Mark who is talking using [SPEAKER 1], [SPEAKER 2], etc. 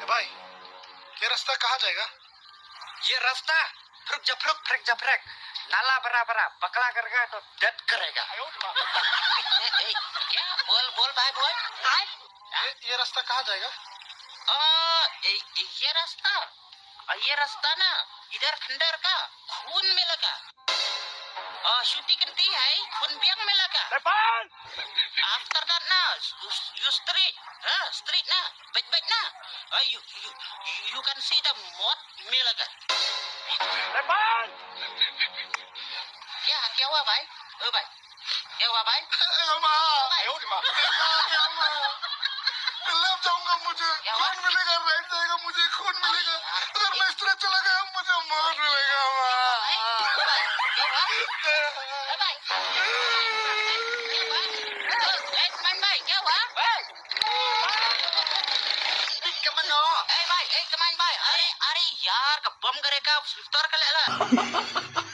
[SPEAKER 1] भाई, ये रास्ता कहाँ जाएगा?
[SPEAKER 2] ये रास्ता फ्रुक जफरक नाला बरा पकड़ा करेगा तो डेथ करेगा। क्या बोल भाई बोल।
[SPEAKER 1] ये रास्ता कहाँ जाएगा?
[SPEAKER 2] ये रास्ता ना इधर खंडर का खून में लगा। शूटी करती है खून बियांग में लगा। आफ्टर दैट ना you street ना back ना you can see the mud में लगा। क्या हुआ भाई? भाई क्या हुआ भाई?
[SPEAKER 1] लग जाऊंगा, मुझे खून मिलेगा, राइट जाएगा, मुझे खून मिलेगा। अगर मैं इस तरह चला गया मुझे मौत मिलेगा।
[SPEAKER 2] भाई अरे यार बम करेगा सुतर कर ले।